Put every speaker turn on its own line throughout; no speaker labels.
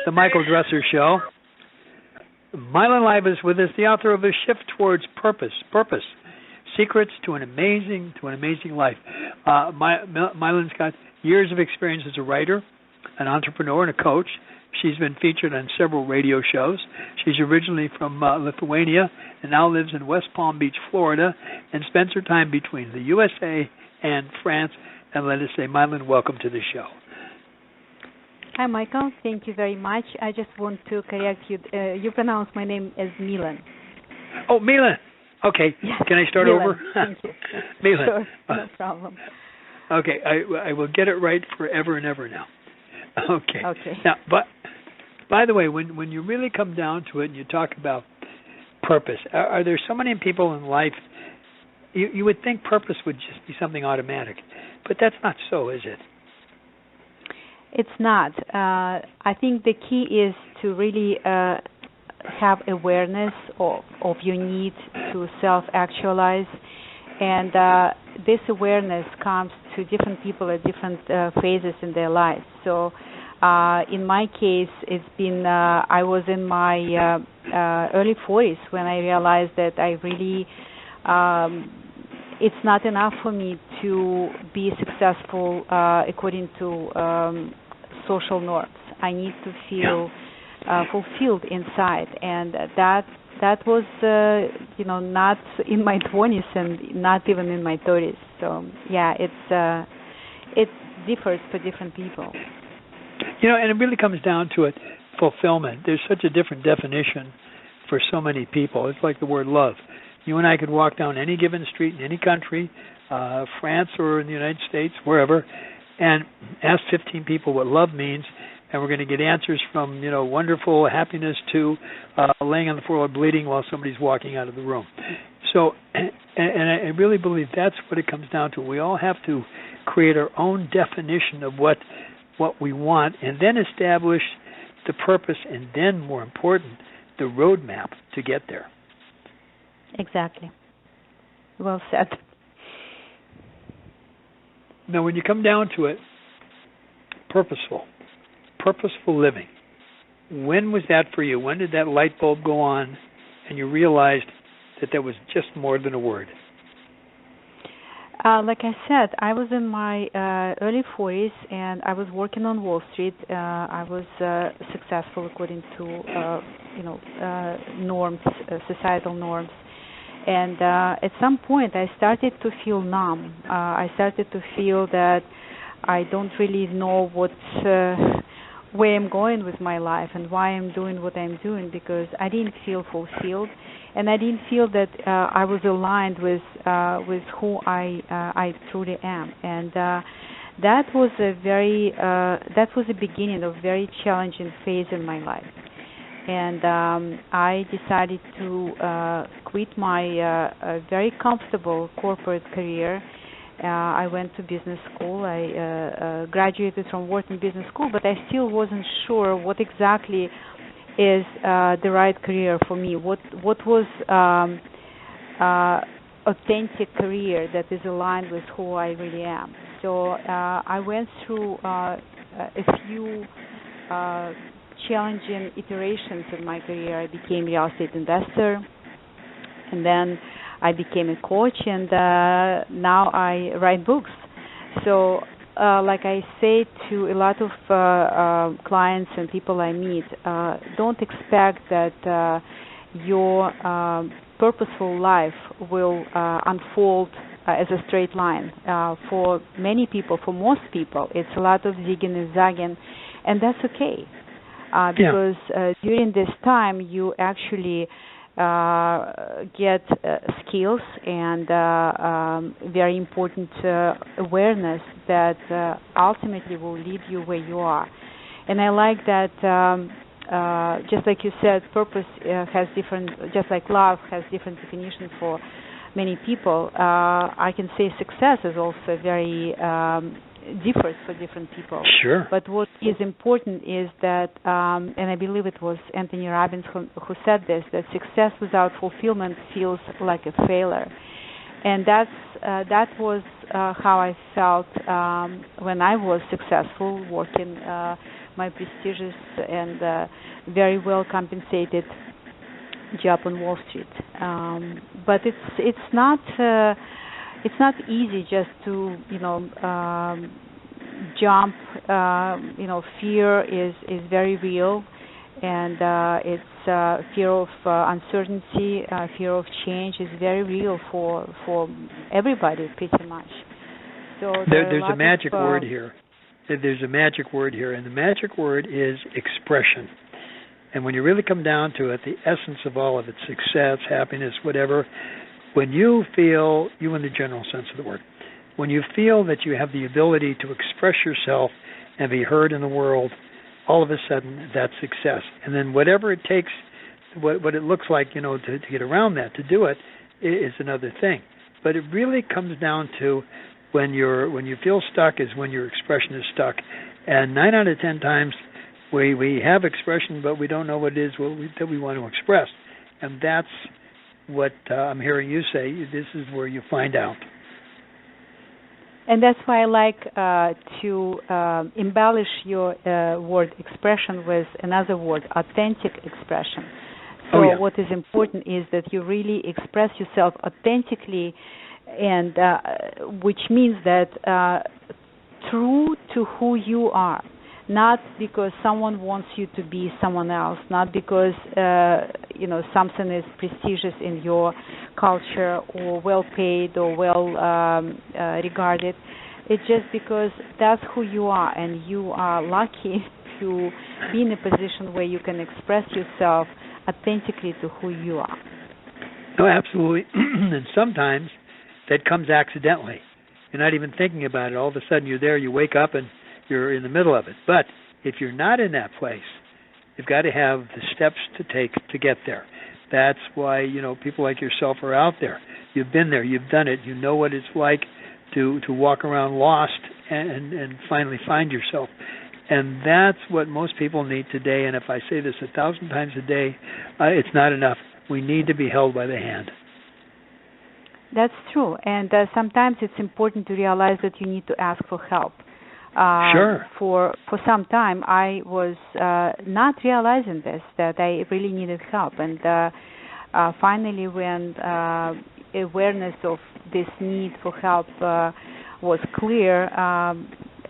the Michael Dresser Show. Millen Livis with us, the author of A Shift Towards Purpose. Secrets to an amazing life. Millen's got years of experience as a writer, an entrepreneur, and a coach. She's been featured on several radio shows. She's originally from Lithuania and now lives in West Palm Beach, Florida, and spends her time between the USA and France. And let us say, Millen, welcome to the show.
Hi, Michael. Thank you very much. I just want to correct you. You pronounce my name as Millen.
Oh, Millen. Okay.
Yes.
Can I start
Millen.
over?
Thank you.
Millen.
Sure. No problem.
Okay. I will get it right forever and ever now. Okay.
Okay.
Now, but by the way, when you really come down to it and you talk about purpose, are there so many people in life, you would think purpose would just be something automatic, but that's not so, is it?
It's not. I think the key is to really have awareness of your need to self-actualize, and this awareness comes to different people at different phases in their lives. So in my case, it's been, I was in my early 40s when I realized that I really, it's not enough for me to be successful according to social norms. I need to feel fulfilled inside, and that was not in my 20s and not even in my 30s. So yeah, it differs for different people.
And it really comes down to it, fulfillment. There's such a different definition for so many people. It's like the word love. You and I could walk down any given street in any country, France or in the United States, wherever, and ask 15 people what love means, and we're going to get answers from, wonderful happiness to laying on the floor bleeding while somebody's walking out of the room. So, and I really believe that's what it comes down to. We all have to create our own definition of what we want, and then establish the purpose, and then, more important, the roadmap to get there.
Exactly. Well said.
Now, when you come down to it, purposeful living, when was that for you? When did that light bulb go on and you realized that was just more than a word?
Like I said, I was in my early 40s, and I was working on Wall Street. I was successful according to, norms, societal norms. And at some point, I started to feel numb. I started to feel that I don't really know where I'm going with my life and why I'm doing what I'm doing, because I didn't feel fulfilled, and I didn't feel that I was aligned with who I truly am. And that was the beginning of a very challenging phase in my life. And I decided to quit my very comfortable corporate career. I went to business school. I graduated from Wharton Business School, but I still wasn't sure what exactly is the right career for me. What was authentic career that is aligned with who I really am. So I went through a few challenging iterations in my career. I became a real estate investor, and then I became a coach, and now I write books. So like I say to a lot of clients and people I meet, don't expect that your purposeful life will unfold as a straight line. For many people, for most people, it's a lot of zigging and zagging, and that's okay. Because during this time, you actually get skills and very important awareness that ultimately will lead you where you are. And I like that, just like you said, purpose has different, just like love has different definitions for many people. I can say success is also very differs for different people.
Sure.
But what is important is that, and I believe it was Anthony Robbins who said this, that success without fulfillment feels like a failure. And that was how I felt when I was successful working my prestigious and very well compensated job on Wall Street. But it's not easy just to jump. Fear is very real, and it's fear of uncertainty, fear of change is very real for everybody pretty much. So
there's a magic word here. There's a magic word here, and the magic word is expression. And when you really come down to it, the essence of all of it, success, happiness, whatever, when you feel, you in the general sense of the word, when you feel that you have the ability to express yourself and be heard in the world, all of a sudden that's success. And then whatever it takes, what it looks like, to get around that, to do it, is another thing. But it really comes down to when you feel stuck is when your expression is stuck. And 9 out of 10 times we have expression, but we don't know what it is that we want to express. And that's what I'm hearing you say. This is where you find out.
And that's why I like to embellish your word expression with another word, authentic expression. So what is important is that you really express yourself authentically, and which means that true to who you are, not because someone wants you to be someone else, not because something is prestigious in your culture or well paid or well regarded. It's just because that's who you are, and you are lucky to be in a position where you can express yourself authentically to who you are.
No, absolutely. And sometimes that comes accidentally. You're not even thinking about it. All of a sudden you're there, you wake up and you're in the middle of it. But if you're not in that place, you've got to have the steps to take to get there. That's why, people like yourself are out there. You've been there, you've done it, you know what it's like to walk around lost and finally find yourself. And that's what most people need today. And if I say this 1,000 times a day, it's not enough. We need to be held by the hand.
That's true. And sometimes it's important to realize that you need to ask for help.
Sure.
For some time, I was not realizing this, that I really needed help. And finally, when awareness of this need for help was clear,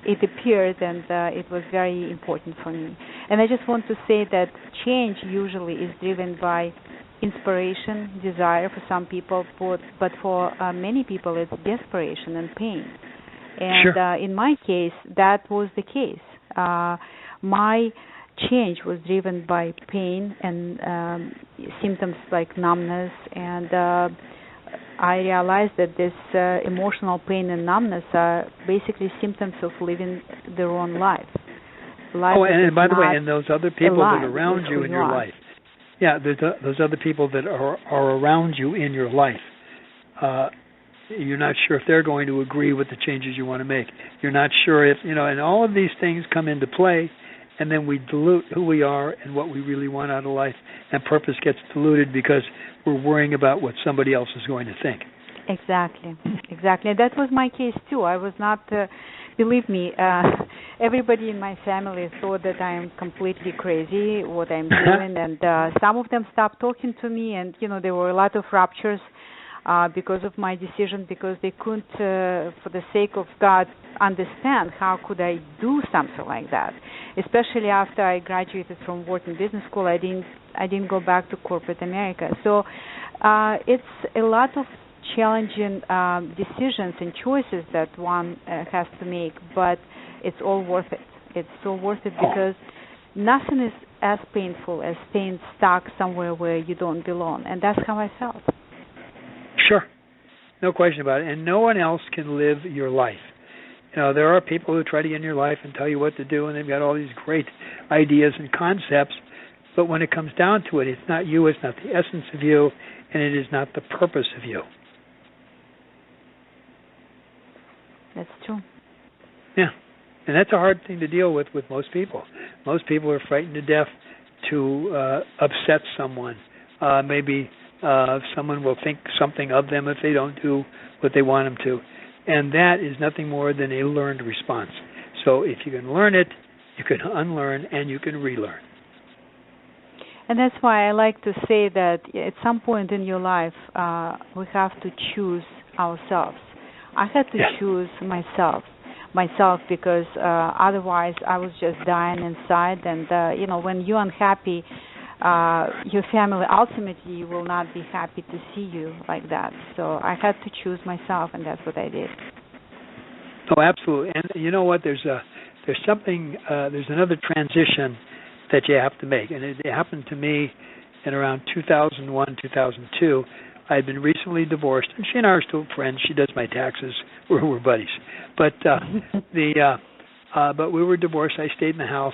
it appeared, and it was very important for me. And I just want to say that change usually is driven by inspiration, desire for some people, but for many people it's desperation and pain. And
sure.
In my case, that was the case. My change was driven by pain and symptoms like numbness, and I realized that this emotional pain and numbness are basically symptoms of living the wrong life.
And by the way, and those other people that are around you in your life. Yeah, those other people that are around you in your life. You're not sure if they're going to agree with the changes you want to make. You're not sure if, and all of these things come into play, and then we dilute who we are and what we really want out of life, and purpose gets diluted because we're worrying about what somebody else is going to think.
Exactly. And that was my case too. I was not, believe me, everybody in my family thought that I am completely crazy, what I'm doing, and some of them stopped talking to me, and, there were a lot of ruptures because of my decision, because they couldn't, for the sake of God, understand how could I do something like that. Especially after I graduated from Wharton Business School, I didn't go back to corporate America. So it's a lot of challenging decisions and choices that one has to make, but it's all worth it. It's so worth it because nothing is as painful as staying stuck somewhere where you don't belong, and that's how I felt.
Sure. No question about it. And no one else can live your life. There are people who try to get in your life and tell you what to do, and they've got all these great ideas and concepts, but when it comes down to it, it's not you, it's not the essence of you, and it is not the purpose of you.
That's true.
Yeah. And that's a hard thing to deal with most people. Most people are frightened to death to upset someone. Maybe someone will think something of them if they don't do what they want them to. And that is nothing more than a learned response. So if you can learn it, you can unlearn, and you can relearn.
And that's why I like to say that at some point in your life, we have to choose ourselves. I had to choose myself because otherwise I was just dying inside. And, when you're unhappy, your family ultimately will not be happy to see you like that. So I had to choose myself, and that's what I did.
Oh, absolutely. And you know what? There's another transition that you have to make. And it happened to me in around 2001, 2002. I had been recently divorced, and she and I are still friends. She does my taxes. We're buddies. But but we were divorced. I stayed in the house,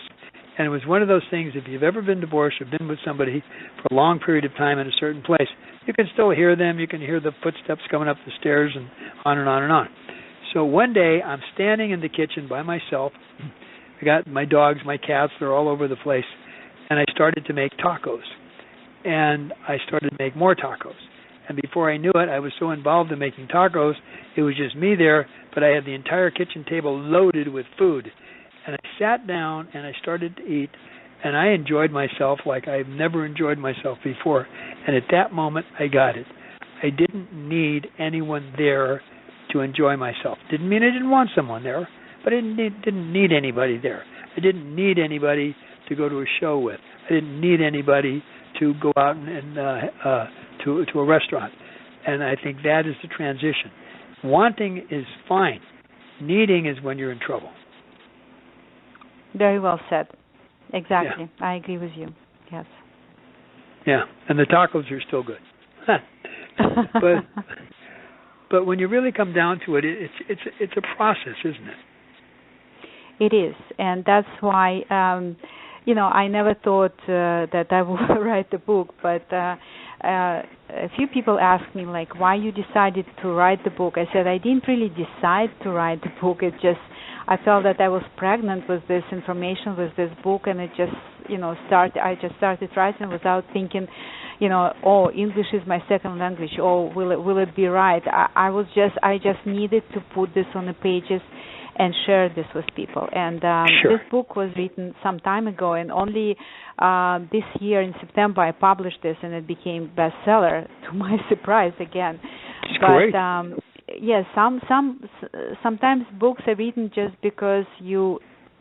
and it was one of those things. If you've ever been divorced or been with somebody for a long period of time in a certain place, you can still hear them. You can hear the footsteps coming up the stairs, and on and on and on. So one day, I'm standing in the kitchen by myself. I got my dogs, my cats, they're all over the place. And I started to make tacos. And I started to make more tacos. And before I knew it, I was so involved in making tacos, it was just me there, but I had the entire kitchen table loaded with food. And I sat down and I started to eat, and I enjoyed myself like I've never enjoyed myself before. And at that moment, I got it. I didn't need anyone there to enjoy myself. Didn't mean I didn't want someone there, but I didn't need anybody there. I didn't need anybody to go to a show with. I didn't need anybody to go out and to a restaurant. And I think that is the transition. Wanting is fine. Needing is when you're in trouble.
Very well said. Exactly. Yeah. I agree with you. Yes.
Yeah, and the tacos are still good. But when you really come down to it, it's a process, isn't it?
It is, and that's why I never thought that I would write a book. But a few people asked me, like, why you decided to write the book. I said I didn't really decide to write the book. It just I felt that I was pregnant with this information, with this book, and it just I just started writing without thinking. English is my second language. Will it be right? I just needed to put this on the pages and share this with people. And
Sure.
This book was written some time ago, and only this year in September I published this, and it became bestseller to my surprise again.
It's great.
Yes, sometimes books are written just because you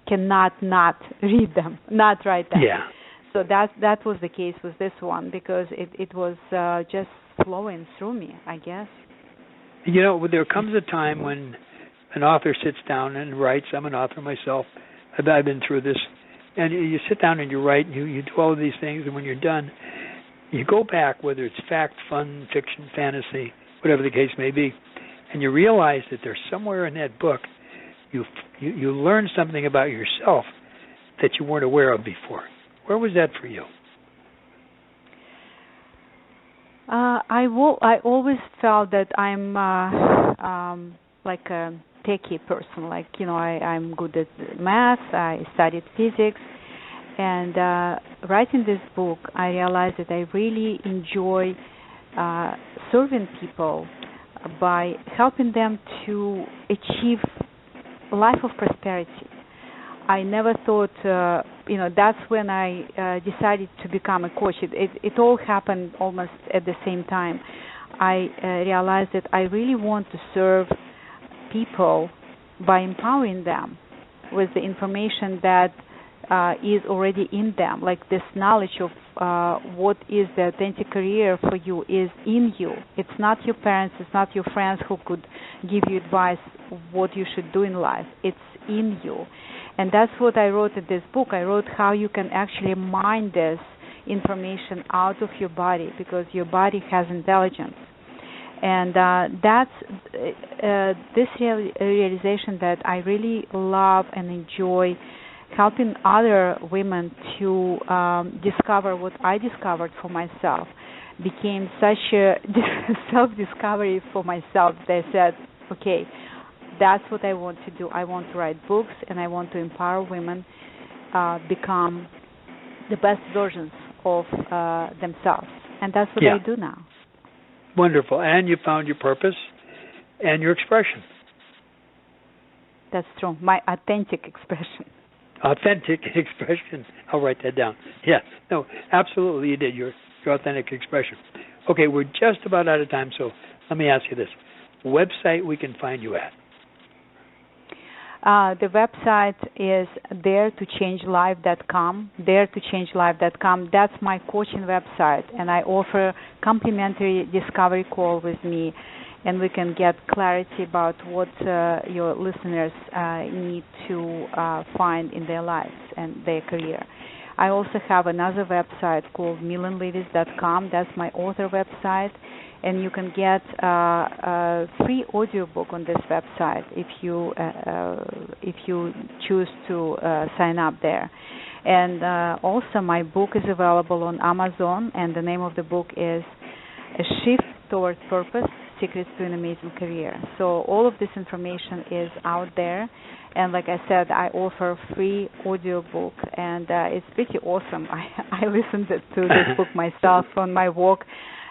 cannot not read them, not write them.
Yeah.
So that was the case with this one because it was just flowing through me, I guess.
There comes a time when an author sits down and writes. I'm an author myself. I've been through this. And you sit down and you write, and you do all of these things, and when you're done, you go back, whether it's fact, fun, fiction, fantasy, whatever the case may be, and you realize that there's somewhere in that book you learn something about yourself that you weren't aware of before. Where was that for you?
I always felt that I'm like a techie person. Like, I'm good at math. I studied physics. And writing this book, I realized that I really enjoy serving people by helping them to achieve a life of prosperity. I never thought, that's when I decided to become a coach. It all happened almost at the same time. I realized that I really want to serve people by empowering them with the information that is already in them, like this knowledge of what is the authentic career for you is in you. It's not your parents, it's not your friends who could give you advice what you should do in life. It's in you. And that's what I wrote in this book. I wrote how you can actually mine this information out of your body because your body has intelligence. And that's this realization that I really love and enjoy helping other women to discover what I discovered for myself became such a self-discovery for myself that I said, okay, that's what I want to do. I want to write books, and I want to empower women become the best versions of themselves. And that's what I do now.
Wonderful. And you found your purpose and your expression.
That's true. My authentic expression.
authentic expression. I'll write that down. Yeah, no, absolutely you did. Your authentic expression. Okay, we're just about out of time, so let me ask you this. Website we can find you at?
The website is daretochangelifecom. Daretochangelifecom. That's my coaching website, and I offer complimentary discovery call with me, and we can get clarity about what your listeners need to find in their lives and their career. I also have another website called millenlivis.com. That's my author website, and you can get a free audiobook on this website if you choose to sign up there. And also my book is available on Amazon, and the name of the book is A Shift Toward Purpose, Secrets to an Amazing Career. So all of this information is out there. And like I said, I offer free audiobook, and it's pretty awesome. I listened to this book myself on my walk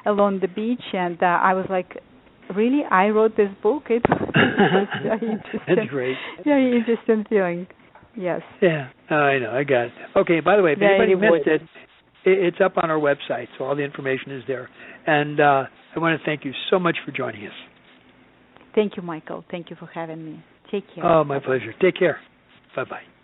along the beach, and I was like, really? I wrote this book? It was very interesting.
That's great.
Very interesting feeling. Yes.
Yeah, I know. I got it. Okay, by the way, if anybody missed it, it's up on our website, so all the information is there. And I want to thank you so much for joining us.
Thank you, Michael. Thank you for having me. Take care.
Oh, my pleasure. Take care. Bye-bye.